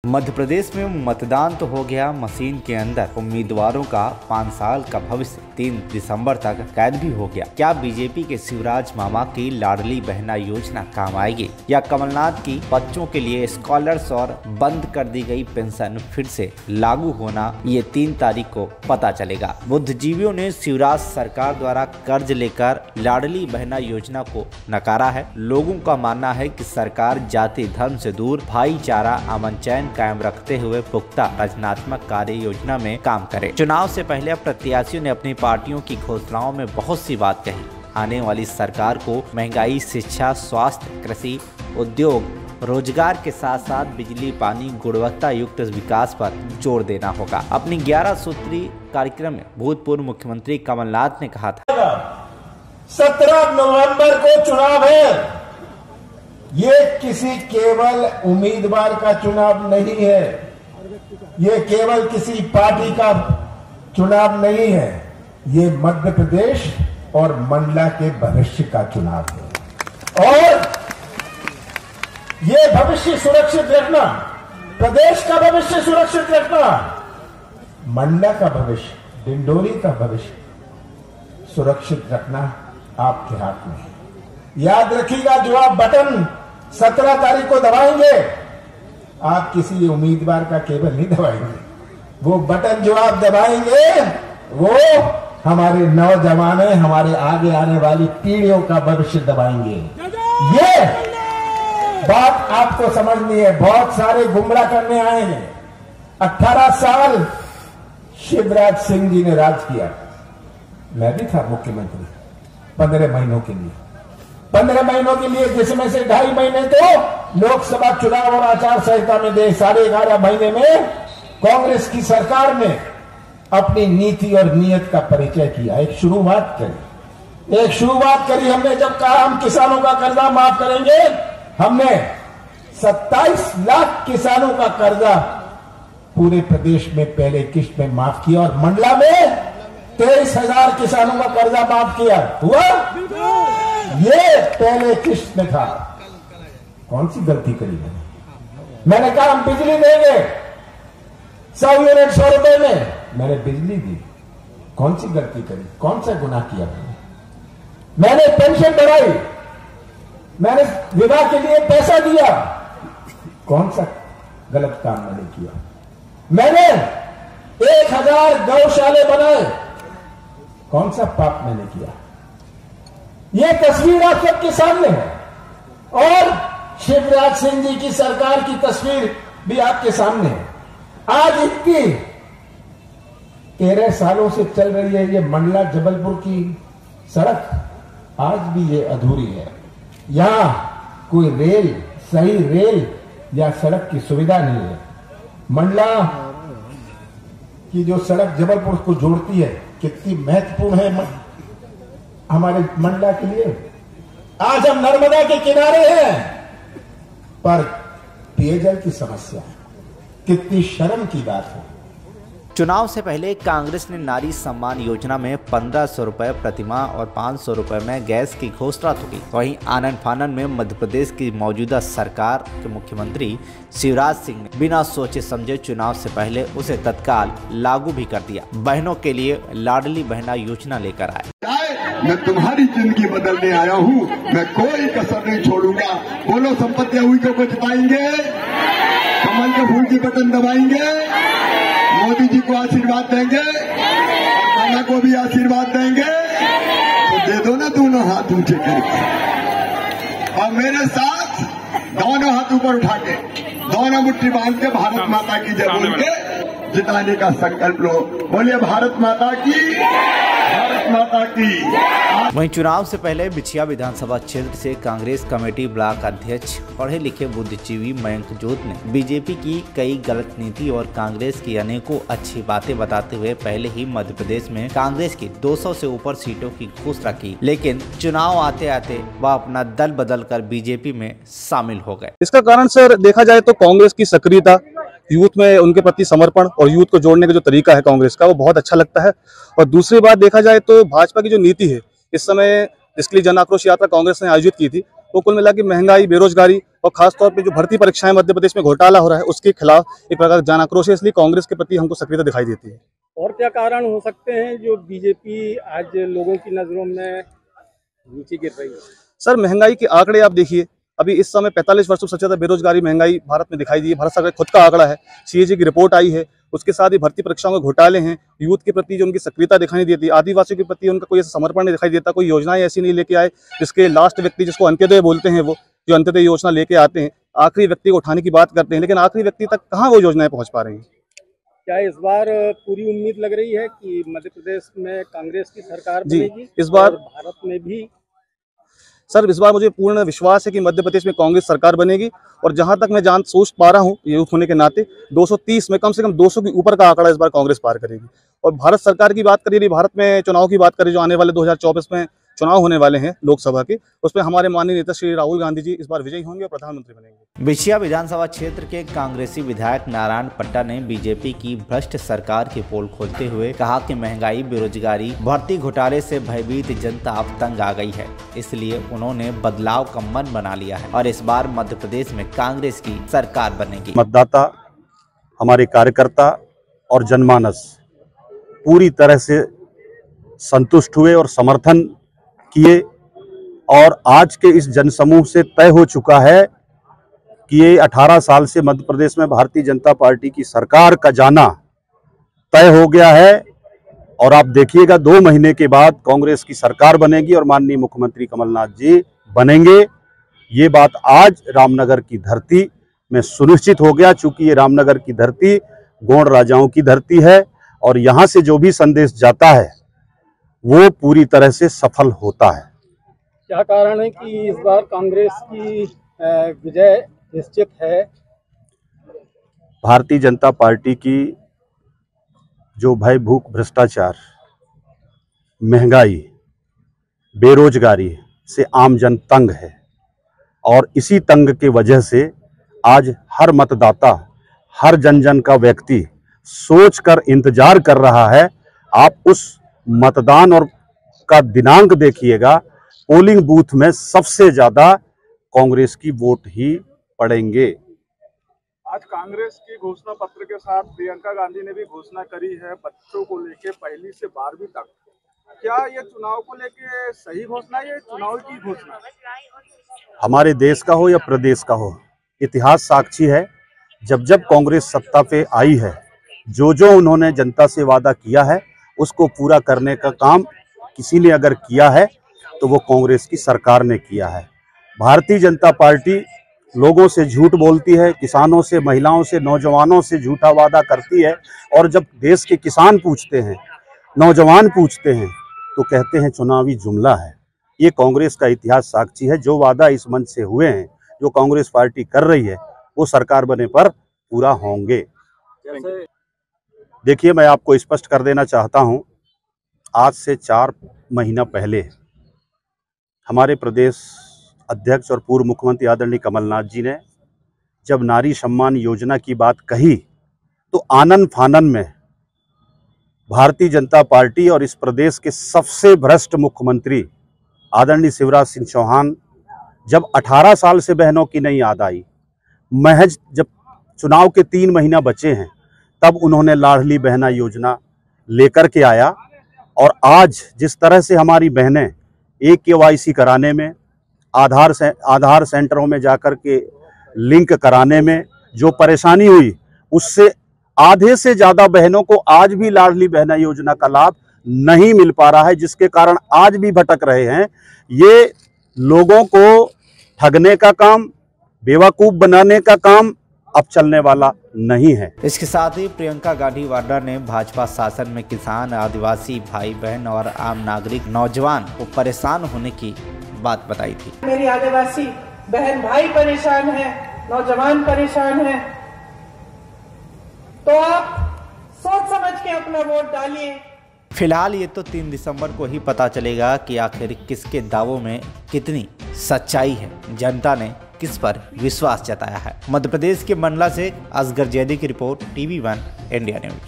मध्य प्रदेश में मतदान तो हो गया मशीन के अंदर, उम्मीदवारों का 5 साल का भविष्य 3 दिसंबर तक कैद भी हो गया। क्या बीजेपी के शिवराज मामा की लाडली बहना योजना काम आएगी या कमलनाथ की बच्चों के लिए स्कॉलर्स और बंद कर दी गई पेंशन फिर से लागू होना, ये 3 तारीख को पता चलेगा। बुद्धिजीवियों ने शिवराज सरकार द्वारा कर्ज लेकर लाडली बहना योजना को नकारा है। लोगों का मानना है कि सरकार जाति धर्म से दूर भाईचारा अमन चैन कायम रखते हुए पुख्ता रचनात्मक कार्य योजना में काम करे। चुनाव से पहले प्रत्याशियों ने अपनी पार्टियों की घोषणाओं में बहुत सी बात कही। आने वाली सरकार को महंगाई, शिक्षा, स्वास्थ्य, कृषि, उद्योग, रोजगार के साथ साथ बिजली, पानी, गुणवत्ता युक्त विकास पर जोर देना होगा। अपनी 11 सूत्रीय कार्यक्रम में भूतपूर्व मुख्यमंत्री कमलनाथ ने कहा था, 17 नवंबर को चुनाव है। ये किसी केवल उम्मीदवार का चुनाव नहीं है, ये केवल किसी पार्टी का चुनाव नहीं है, ये मध्य प्रदेश और मंडला के भविष्य का चुनाव है। और ये भविष्य सुरक्षित रखना, प्रदेश का भविष्य सुरक्षित रखना, मंडला का भविष्य, डिंडोरी का भविष्य सुरक्षित रखना आपके हाथ में है। याद रखिएगा, जो आप बटन 17 तारीख को दबाएंगे, आप किसी उम्मीदवार का केवल नहीं दबाएंगे, वो बटन जो आप दबाएंगे वो हमारे नौजवान, हमारे आगे आने वाली पीढ़ियों का भविष्य दबाएंगे। ये बात आपको समझनी है। बहुत सारे गुमराह करने आए हैं। 18 साल शिवराज सिंह जी ने राज किया, मैं भी था मुख्यमंत्री 15 महीनों के लिए। 15 महीनों के लिए, जिसमें से 2.5 महीने तो लोकसभा चुनाव और आचार संहिता में दे, 11.5 महीने में कांग्रेस की सरकार ने अपनी नीति और नीयत का परिचय किया। एक शुरुआत करी हमने, जब कहा हम किसानों का कर्जा माफ करेंगे। हमने 27 लाख किसानों का कर्जा पूरे प्रदेश में पहले किश्त में माफ किया और मंडला में 23,000 किसानों का कर्जा माफ किया। हुआ, ये पहले किश्त में था। कौन सी गलती करी मैंने कहा हम बिजली देंगे 100 यूनिट 100 रुपए में, मैंने बिजली दी। कौन सी गलती करी, कौन सा गुनाह किया मैंने पेंशन बढ़ाई, मैंने विवाह के लिए पैसा दिया। कौन सा गलत काम मैंने किया? मैंने 1000 गौशाले बनाए। कौन सा पाप मैंने किया? ये तस्वीर आप सबके सामने है और शिवराज सिंह जी की सरकार की तस्वीर भी आपके सामने है। आज इतनी 13 सालों से चल रही है ये मंडला जबलपुर की सड़क, आज भी ये अधूरी है। यहां कोई रेल, सही रेल या सड़क की सुविधा नहीं है। मंडला की जो सड़क जबलपुर को जोड़ती है, कितनी महत्वपूर्ण है हमारे मंडला के लिए। आज हम नर्मदा के किनारे हैं, पर पेयजल की समस्या है। कितनी शर्म की बात है। चुनाव से पहले कांग्रेस ने नारी सम्मान योजना में 1500 रुपए प्रतिमाह और 500 रुपए में गैस की घोषणा तो की। वहीं आनन फानन में मध्य प्रदेश की मौजूदा सरकार के मुख्यमंत्री शिवराज सिंह ने बिना सोचे समझे चुनाव से पहले उसे तत्काल लागू भी कर दिया। बहनों के लिए लाडली बहना योजना लेकर आए। मैं तुम्हारी जिंदगी बदलने आया हूँ, मैं कोई कसर नहीं छोड़ूंगा। बोलो, संपत्ति हुई को जिताएंगे, कमल के फूल की बटन दबाएंगे, मोदी जी को आशीर्वाद देंगे, मामा को भी आशीर्वाद देंगे। तो दे दो ना दोनों हाथ ऊंचे करके और मेरे साथ दोनों हाथ ऊपर उठा के, दोनों मुट्ठी बांध के भारत माता की जय बोल के जिताने का संकल्प लो। बोलिए भारत माता की, भारत माता की। वहीं चुनाव से पहले बिछिया विधानसभा क्षेत्र से कांग्रेस कमेटी ब्लॉक अध्यक्ष पढ़े लिखे बुद्धिजीवी मयंक जोत ने बीजेपी की कई गलत नीति और कांग्रेस की अनेकों अच्छी बातें बताते हुए पहले ही मध्य प्रदेश में कांग्रेस की 200 से ऊपर सीटों की घोषणा की, लेकिन चुनाव आते आते वह अपना दल बदल कर बीजेपी में शामिल हो गए। इसका कारण सर देखा जाए तो कांग्रेस की सक्रियता, यूथ में उनके प्रति समर्पण और यूथ को जोड़ने का जो तरीका है कांग्रेस का, वो बहुत अच्छा लगता है। और दूसरी बात देखा जाए तो भाजपा की जो नीति है, इस समय इसके लिए जन आक्रोश यात्रा कांग्रेस ने आयोजित की थी वो कुल मिला के महंगाई, बेरोजगारी और खासतौर पे जो भर्ती परीक्षाएं मध्य प्रदेश में घोटाला हो रहा है उसके खिलाफ एक प्रकार जन आक्रोश है, इसलिए कांग्रेस के प्रति हमको सक्रियता दिखाई देती है। और क्या कारण हो सकते हैं जो बीजेपी आज लोगों की नजरों में नीचे गिर रही है? सर, महंगाई के आंकड़े आप देखिए, अभी इस समय 45 वर्षों से सबसे ज्यादा बेरोजगारी महंगाई भारत में दिखाई दी है। भारत सरकार खुद का आंकड़ा है, सीएजी की रिपोर्ट आई है। उसके साथ ही भर्ती परीक्षाओं के घोटाले हैं, यूथ के प्रति जो उनकी सक्रियता दिखाई नहीं देती, आदिवासियों के प्रति उनका कोई ऐसा समर्पण नहीं दिखाई देता, कोई योजनाएं ऐसी नहीं लेके आए जिसके लास्ट व्यक्ति, जिसको अंत्योदय बोलते हैं, वो जो अंत्योदय योजना लेके आते हैं, आखिरी व्यक्ति को उठाने की बात करते हैं, लेकिन आखिरी व्यक्ति तक कहाँ वो योजनाएं पहुंच पा रही हैं। क्या इस बार पूरी उम्मीद लग रही है कि मध्य प्रदेश में कांग्रेस की सरकार बनेगी? इस बार भारत में भी? सर, इस बार मुझे पूर्ण विश्वास है कि मध्य प्रदेश में कांग्रेस सरकार बनेगी। और जहां तक मैं सोच पा रहा हूं यूथ होने के नाते 230 में कम से कम 200 के ऊपर का आंकड़ा इस बार कांग्रेस पार करेगी। और भारत सरकार की बात करिए, भारत में चुनाव की बात करें, जो आने वाले 2024 में चुनाव होने वाले हैं लोकसभा के, उसमें हमारे माननीय नेता श्री राहुल गांधी जी इस बार विजयी होंगे और प्रधानमंत्री बनेंगे। बिछिया विधानसभा क्षेत्र के कांग्रेसी विधायक नारायण पट्टा ने बीजेपी की भ्रष्ट सरकार की पोल खोलते हुए कहा कि महंगाई, बेरोजगारी, भर्ती घोटाले से भयभीत जनता अब तंग आ गई है, इसलिए उन्होंने बदलाव का मन बना लिया है और इस बार मध्य प्रदेश में कांग्रेस की सरकार बनेगी। मतदाता, हमारे कार्यकर्ता और जनमानस पूरी तरह से संतुष्ट हुए और समर्थन किए और आज के इस जनसमूह से तय हो चुका है कि ये 18 साल से मध्य प्रदेश में भारतीय जनता पार्टी की सरकार का जाना तय हो गया है। और आप देखिएगा 2 महीने के बाद कांग्रेस की सरकार बनेगी और माननीय मुख्यमंत्री कमलनाथ जी बनेंगे। ये बात आज रामनगर की धरती में सुनिश्चित हो गया, चूंकि ये रामनगर की धरती गोंड राजाओं की धरती है और यहाँ से जो भी संदेश जाता है वो पूरी तरह से सफल होता है। क्या कारण है कि इस बार कांग्रेस की विजय निश्चित है? भारतीय जनता पार्टी की जो भय, भूख, भ्रष्टाचार, महंगाई, बेरोजगारी से आम जन तंग है और इसी तंग के वजह से आज हर मतदाता, हर जन का व्यक्ति सोचकर इंतजार कर रहा है। आप उस मतदान और का दिनांक देखिएगा, पोलिंग बूथ में सबसे ज्यादा कांग्रेस की वोट ही पड़ेंगे। आज कांग्रेस की घोषणा पत्र के साथ प्रियंका गांधी ने भी घोषणा करी है बच्चों को लेके 1ली से 12वीं तक। क्या ये चुनाव को लेके सही घोषणा है, ये चुनाव की घोषणा? हमारे देश का हो या प्रदेश का हो, इतिहास साक्षी है, जब जब कांग्रेस सत्ता पे आई है, जो जो उन्होंने जनता से वादा किया है उसको पूरा करने का काम किसी ने अगर किया है तो वो कांग्रेस की सरकार ने किया है। भारतीय जनता पार्टी लोगों से झूठ बोलती है, किसानों से, महिलाओं से, नौजवानों से झूठा वादा करती है और जब देश के किसान पूछते हैं, नौजवान पूछते हैं तो कहते हैं चुनावी जुमला है। ये कांग्रेस का इतिहास साक्षी है। जो वादा इस मंच से हुए हैं, जो कांग्रेस पार्टी कर रही है, वो सरकार बने पर पूरा होंगे। देखिए, मैं आपको स्पष्ट कर देना चाहता हूं, आज से 4 महीना पहले हमारे प्रदेश अध्यक्ष और पूर्व मुख्यमंत्री आदरणीय कमलनाथ जी ने जब नारी सम्मान योजना की बात कही तो आनन फानन में भारतीय जनता पार्टी और इस प्रदेश के सबसे भ्रष्ट मुख्यमंत्री आदरणीय शिवराज सिंह चौहान, जब 18 साल से बहनों की नहीं याद आई, महज जब चुनाव के 3 महीना बचे हैं तब उन्होंने लाडली बहना योजना लेकर के आया। और आज जिस तरह से हमारी बहनें KYC कराने में, आधार सेंटरों में जाकर के लिंक कराने में जो परेशानी हुई, उससे आधे से ज़्यादा बहनों को आज भी लाडली बहना योजना का लाभ नहीं मिल पा रहा है, जिसके कारण आज भी भटक रहे हैं। ये लोगों को ठगने का काम, बेवकूफ़ बनाने का काम अब चलने वाला नहीं है। इसके साथ ही प्रियंका गांधी वाड्रा ने भाजपा शासन में किसान, आदिवासी भाई बहन और आम नागरिक, नौजवान को परेशान होने की बात बताई थी। मेरी आदिवासी बहन भाई परेशान है, नौजवान परेशान है, तो आप सोच समझ के अपना वोट डालिए। फिलहाल ये तो 3 दिसंबर को ही पता चलेगा कि आखिर किसके दावों में कितनी सच्चाई है, जनता ने किस पर विश्वास जताया है। मध्य प्रदेश के मंडला से असगर जैदी की रिपोर्ट, TV1 इंडिया न्यूज।